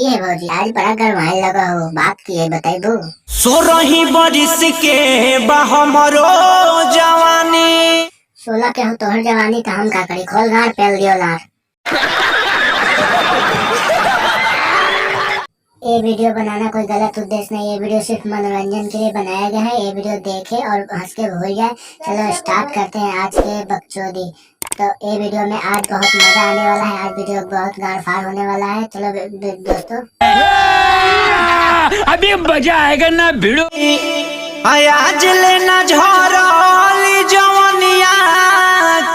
है भौजी, आज बड़ा गरमाए लगा हो, बात की है बताइबो। 16 बरिस के बा हमरो जवानी। 16 के हो तोहर जवानी तो हम का करी, खोल गाड़ पेल दियो लार। ये वीडियो बनाना कोई गलत उद्देश्य नहीं, ये वीडियो सिर्फ मनोरंजन के लिए बनाया गया है। ये वीडियो देखे और हंस के भूल जाए। चलो स्टार्ट करते हैं आज के बकचोदी। तो ये वीडियो में आज बहुत मजा आने वाला है, आज वीडियो बहुत गाड़-फाड़ होने वाला है। चलो दोस्तों अभी मजा आएगा ना भिड़ो। आज लेना झरल जवनिया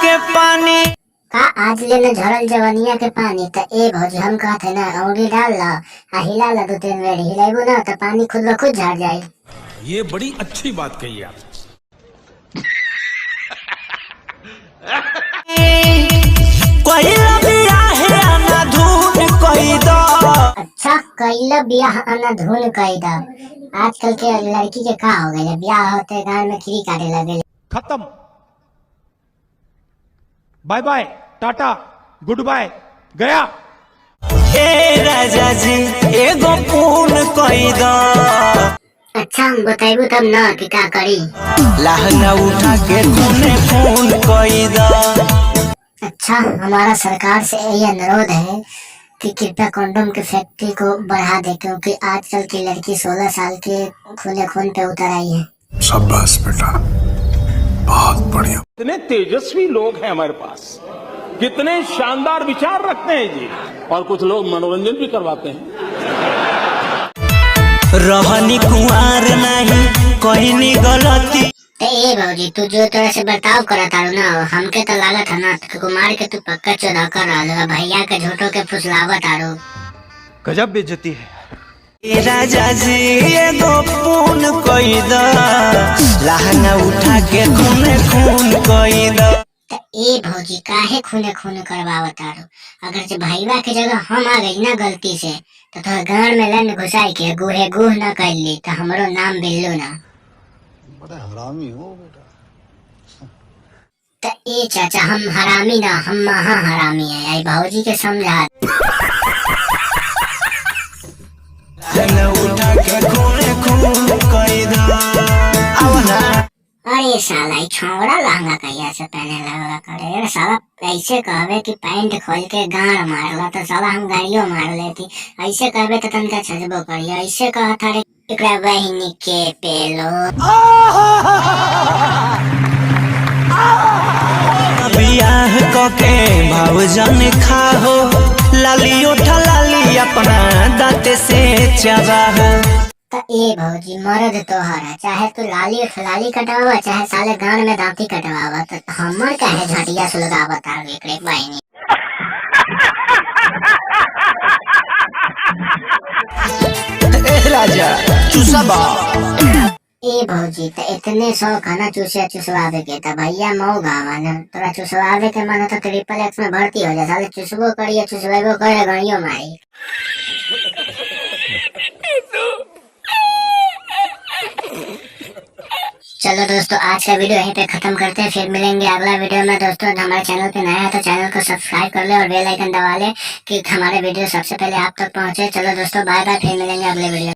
के पानी का आज लेना झरल जवनिया के पानी। तो ए भौजी हम कहते ना औंगी डाल ला आ हिला ला 2-3 बेर, हिलाइबो ना तो पानी खुद ब खुद झड़ जाए। ये बड़ी अच्छी बात कही आप। अच्छा कैला बियाह आना धुन कैदा। आजकल के लड़की के का हो गए, बियाह होते गांव में खीरी काटे लगे। खत्म, bye bye, tata, goodbye, गया। ए राजा जी एगो फोन कइदा। अच्छा हम बताइबू तब ना कि का करी। लहंगा उठा के तूने फोन कइदा। अच्छा हमारा सरकार से यही अनुरोध है कि कृपया कंडोम की फैक्ट्री को बढ़ा दे, क्योंकि आजकल की लड़की 16 साल के खूने खून पे उतर आई है। शाबाश बेटा, बहुत बढ़िया। कितने तेजस्वी लोग हैं हमारे पास, कितने शानदार विचार रखते हैं जी, और कुछ लोग मनोरंजन भी करवाते हैं। रहनी कुंवार नहीं कहनी गलती। ए भौजी तू जो तरह से बर्ताव करा तारू ना, हमके तो लागत है ना कुमार के तू पक्का चौदह कर रहा, भैया के झूठों के फुसलावा तारू। गजब बेइज्जती है। ए राजा जी एगो फोन कइदा। लहंगा उठा के खूने खून कइदा। ए भौजी काहे खूने खून करवावत तारू। अगर से भैया के जगह हम आ गई ना गलती से, तो तोहर गाड़ में लन घुसाई के गुहे गुह न कर ली तो हमरो नाम बिल्लू ना। बड़ा हरामी हो बेटा। तो ए चाचा हम हरामी ना, हम महा हरामी है। आई भौजी के समझा। उठा के खूने खून कइदा। अरे साला ई छोड़ा लहंगा कहिया से पहने लगला करे। साला ऐसे कहवे कि पैंट खोल के गाड़ मारला तो साला हम गाड़ियों मार लेती। ऐसे कहवे तो तनका छजबो करिया। ऐसे कहा था रे एकरा बहिनी के पेलो। बियाह कके भावजन खाहो, लाली उठा लाली अपना दांत से चबाहो। तो ए भौजी मर्द तोहरा, चाहे तू लाली लाली कटवावा चाहे साले गाड़ में दांती कटवावा, तो हमर काहे झटिया सुलगावा तारू एकरे बहिनी। ए राजा चुसबा। ए भौजी तो इतने शौक है ना चुसवावे के, तो भैया मऊ गावा ना तोरा चुसवावे के मन तो ट्रिपल एक्स में भर्ती हो जा। साले चुसबो करिए चुसवेबो करे गणियो मारी। चलो दोस्तों आज का वीडियो यहीं पे खत्म करते हैं, फिर मिलेंगे अगला वीडियो में। दोस्तों हमारे चैनल पे नया है तो चैनल को सब्सक्राइब कर ले और बेल आइकन दबा ले कि हमारे वीडियो सबसे पहले आप तक पहुंचे। चलो दोस्तों बाय बाय, फिर मिलेंगे अगले वीडियो।